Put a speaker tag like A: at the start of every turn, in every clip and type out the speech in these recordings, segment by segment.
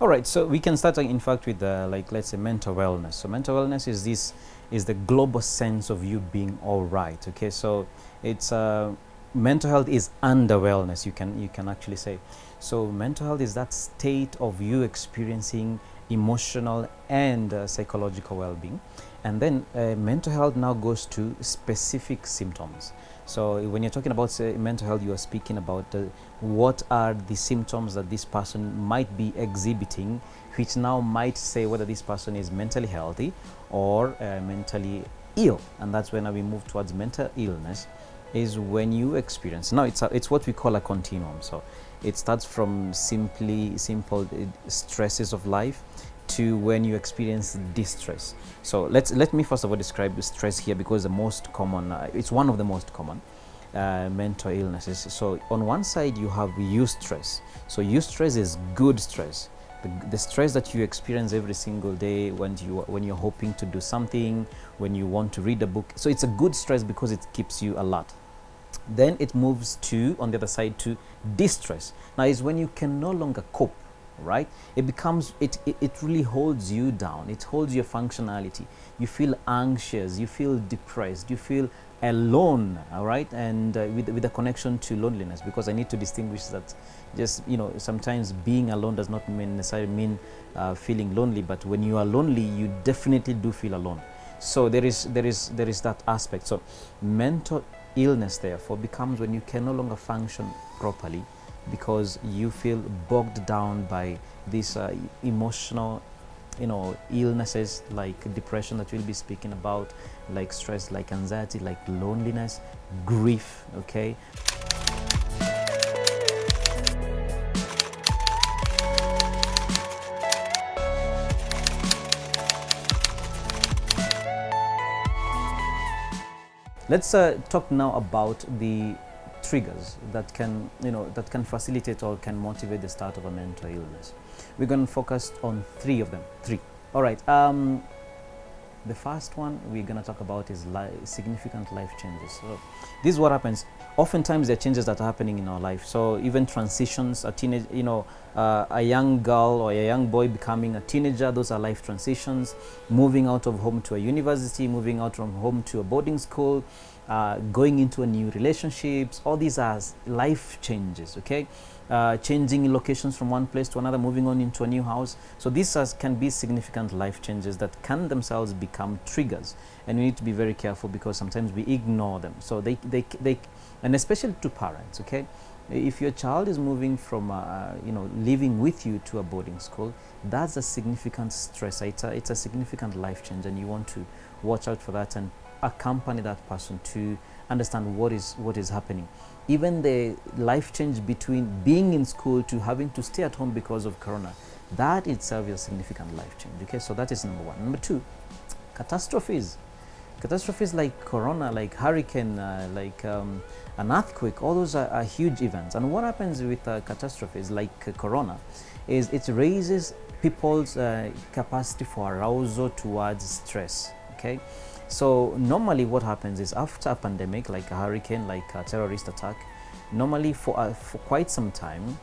A: All right, so we can start in fact with like, let's say, mental wellness. So mental wellness is the global sense of you being all right. Okay, so it's mental health is under wellness. You can actually say. So mental health is that state of you experiencing emotional and psychological well-being, and then mental health now goes to specific symptoms. So when you're talking about mental health, you are speaking about what are the symptoms that this person might be exhibiting, which now might say whether this person is mentally healthy or mentally ill. And that's when we move towards mental illness, is when you experience. Now it's what we call a continuum. So it starts from simple stresses of life to when you experience distress. So let me first of all describe the stress here, because the most common, it's one of the most common mental illnesses. So on one side you have eustress. So eustress is good stress, the stress that you experience every single day when you're hoping to do something, when you want to read a book. So it's a good stress because it keeps you alert. Then it moves to, on the other side, to distress. Now is when you can no longer cope, right? It becomes, it really holds you down. It holds your functionality. You feel anxious, you feel depressed, you feel alone, all right? And with a connection to loneliness, because I need to distinguish that. Just, sometimes being alone does not necessarily mean feeling lonely, but when you are lonely, you definitely do feel alone. So there is that aspect. So mental illness therefore becomes when you can no longer function properly, because you feel bogged down by these emotional illnesses, like depression that we'll be speaking about, like stress, like anxiety, like loneliness, grief. Okay, let's talk now about the triggers that can facilitate or can motivate the start of a mental illness. We're going to focus on three of them. All right. The first one we're going to talk about is significant life changes. So this is what happens. Oftentimes there are changes that are happening in our life. So even transitions, a young girl or a young boy becoming a teenager, those are life transitions. Moving out of home to a university, moving out from home to a boarding school, going into a new relationships, all these are life changes. Okay, changing locations from one place to another, moving on into a new house. So these can be significant life changes that can themselves become triggers, and we need to be very careful, because sometimes we ignore them. So they and especially to parents. Okay, if your child is moving from living with you to a boarding school, that's a significant stress. It's a significant life change, and you want to watch out for that and accompany that person to understand what is happening. Even the life change between being in school to having to stay at home because of corona, that itself is a significant life change. Okay, so that is number one. Number two, catastrophes like corona, like hurricane, like an earthquake. All those are huge events. And what happens with catastrophes like corona is it raises people's capacity for arousal towards stress. Okay, so normally what happens is, after a pandemic like a hurricane, like a terrorist attack, normally for quite some time,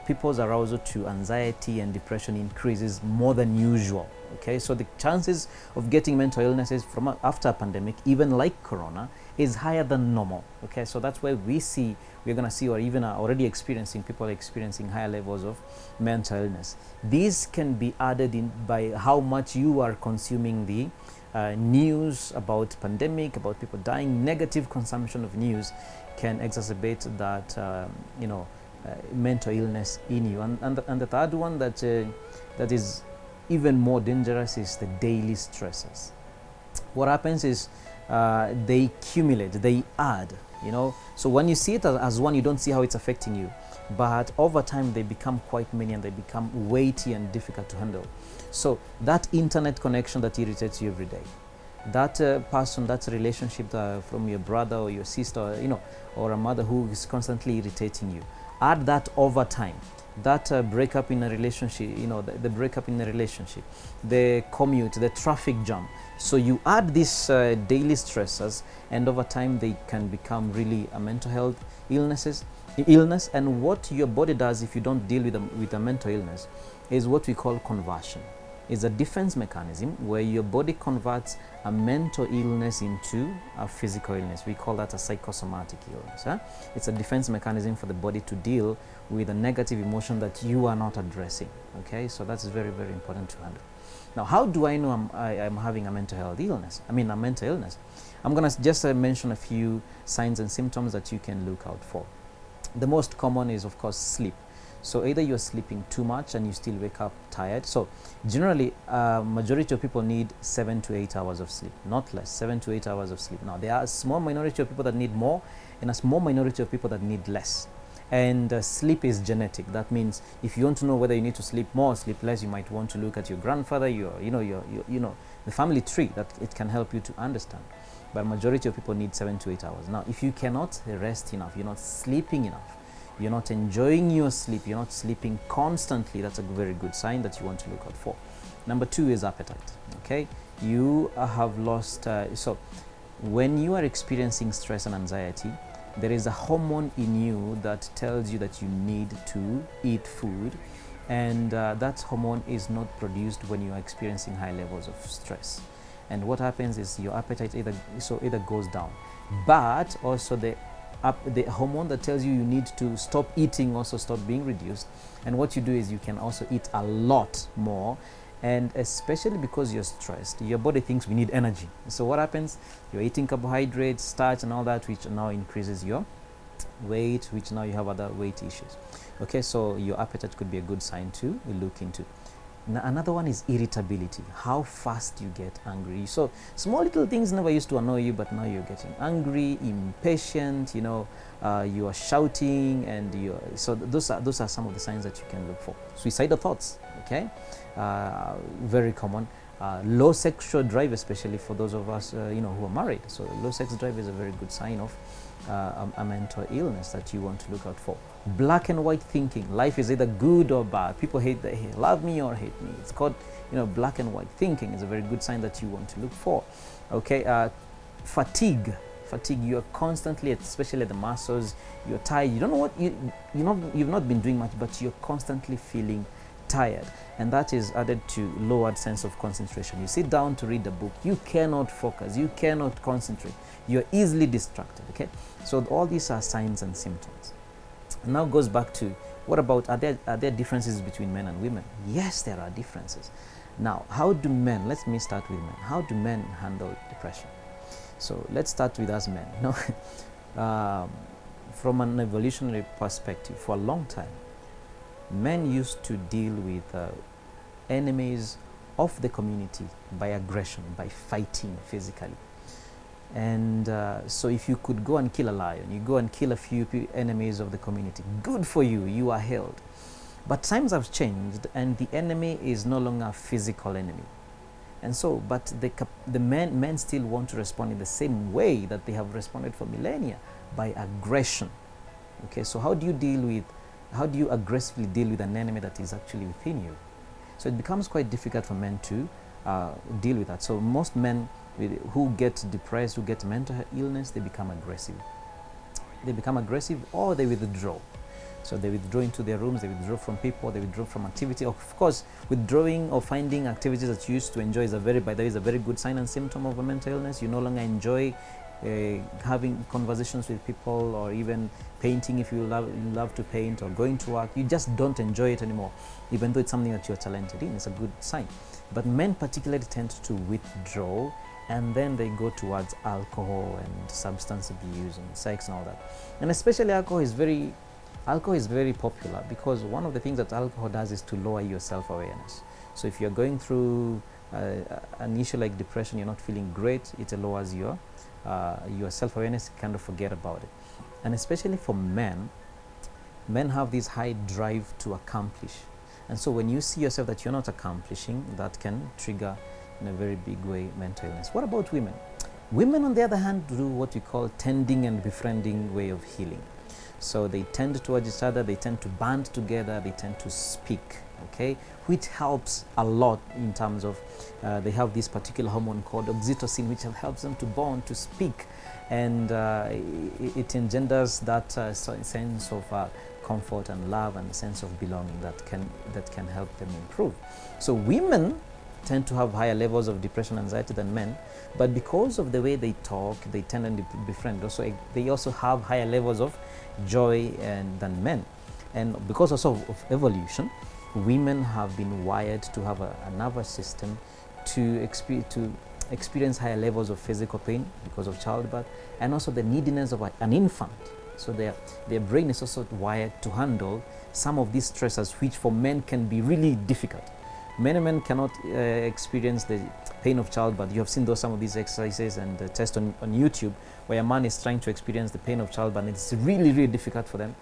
A: people's arousal to anxiety and depression increases more than usual. Okay, so the chances of getting mental illnesses from after a pandemic, even like corona, is higher than normal. Okay, so that's where we're going to see, or even are already experiencing, people are experiencing higher levels of mental illness. These can be added in by how much you are consuming the news about pandemic, about people dying. Negative consumption of news can exacerbate that mental illness in you. And the third one that is even more dangerous is the daily stresses. What happens is they accumulate, they add. So when you see it as one, you don't see how it's affecting you, but over time they become quite many, and they become weighty and difficult to handle. So that internet connection that irritates you every day, that person, that relationship from your brother or your sister, or a mother who is constantly irritating you, add that over time. That breakup in a relationship, the breakup in a relationship, the commute, the traffic jam. So you add these daily stressors, and over time they can become really mental health illnesses. illness, and what your body does if you don't deal with a mental illness is what we call conversion. It's a defense mechanism where your body converts a mental illness into a physical illness. We call that a psychosomatic illness. It's a defense mechanism for the body to deal with a negative emotion that you are not addressing. Okay, so that's very, very important to handle. Now, how do I know I'm having a mental health illness? I mean, a mental illness. I'm going to just mention a few signs and symptoms that you can look out for. The most common is, of course, sleep. So either you're sleeping too much and you still wake up tired. So generally, majority of people need 7 to 8 hours of sleep, not less, 7 to 8 hours of sleep. Now, there are a small minority of people that need more and a small minority of people that need less. And sleep is genetic. That means if you want to know whether you need to sleep more or sleep less, you might want to look at your grandfather, the family tree, that it can help you to understand. But majority of people need 7 to 8 hours. Now, if you cannot rest enough, you're not sleeping enough, you're not enjoying your sleep, you're not sleeping constantly, that's a very good sign that you want to look out for. Number 2 is appetite. Okay, you have lost, so when you are experiencing stress and anxiety, there is a hormone in you that tells you that you need to eat food, and that hormone is not produced when you are experiencing high levels of stress. And what happens is your appetite either goes down, but also the hormone that tells you need to stop eating also stop being reduced. And what you do is you can also eat a lot more, and especially because you're stressed, your body thinks we need energy. So what happens? You're eating carbohydrates, starch, and all that, which now increases your weight, which now you have other weight issues. Okay, so your appetite could be a good sign to look into. Now, another one is irritability, how fast you get angry. So small little things never used to annoy you, but now you're getting angry, impatient, you are shouting, and so those are some of the signs that you can look for. Suicidal thoughts, okay, very common. Low sexual drive, especially for those of us who are married. So low sex drive is a very good sign of a mental illness that you want to look out for. Black and white thinking, life is either good or bad. People love me or hate me. It's called black and white thinking. Is a very good sign that you want to look for. Okay, fatigue, you're constantly, especially the muscles, you're tired, you don't know what you've not been doing much, but you're constantly feeling tired, and that is added to lowered sense of concentration. You sit down to read a book, you cannot focus, you cannot concentrate, you're easily distracted. Okay, so all these are signs and symptoms. And now goes back to, what about, are there differences between men and women? Yes, there are differences. Now, let me start with men. How do men handle depression? So let's start with us men. From an evolutionary perspective, for a long time, men used to deal with enemies of the community by aggression, by fighting physically. And so if you could go and kill a lion, you go and kill a few enemies of the community, good for you, you are held. But times have changed, and the enemy is no longer a physical enemy. And so, but the men still want to respond in the same way that they have responded for millennia, by aggression. Okay, so how do you aggressively deal with an enemy that is actually within you? So it becomes quite difficult for men to deal with that. So most men who get depressed, who get mental illness, they become aggressive. Or they withdraw. So they withdraw into their rooms, they withdraw from people, they withdraw from activity. Of course, withdrawing or finding activities that you used to enjoy is a very good sign and symptom of a mental illness. You no longer enjoy having conversations with people, or even painting if you love to paint, or going to work. You just don't enjoy it anymore, even though it's something that you're talented in. It's a good sign. But men particularly tend to withdraw, and then they go towards alcohol and substance abuse and sex and all that. And especially alcohol is very popular, because one of the things that alcohol does is to lower your self-awareness. So if you're going through an issue like depression, you're not feeling great, it lowers your self-awareness, kind of forget about it. And especially for men have this high drive to accomplish. And so when you see yourself that you're not accomplishing, that can trigger in a very big way mental illness. What about women? Women, on the other hand, do what we call tending and befriending way of healing. So they tend towards each other, they tend to band together, they tend to speak, okay, which helps a lot in terms of they have this particular hormone called oxytocin, which helps them to bond, to speak. and it engenders that sense of comfort and love and a sense of belonging that can help them improve. So women tend to have higher levels of depression and anxiety than men, but because of the way they talk, they tend to befriend. Also, they also have higher levels of joy than men, and because also of evolution, women have been wired to have a nervous system to experience higher levels of physical pain because of childbirth, and also the neediness of an infant. So their brain is also wired to handle some of these stresses, which for men can be really difficult. Many men cannot experience the pain of childbirth. You have seen some of these exercises and tests on YouTube where a man is trying to experience the pain of childbirth, and it's really, really difficult for them.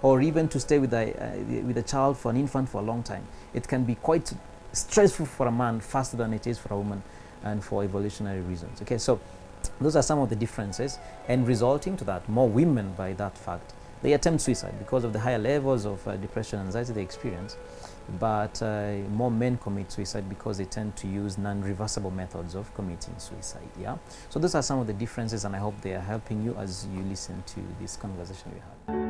A: Or even to stay with a child, for an infant, for a long time. It can be quite stressful for a man, faster than it is for a woman, and for evolutionary reasons. Okay, so those are some of the differences, and resulting to that, more women, by that fact, they attempt suicide because of the higher levels of depression and anxiety they experience. But more men commit suicide because they tend to use non-reversible methods of committing suicide. Yeah. So those are some of the differences, and I hope they are helping you as you listen to this conversation we had.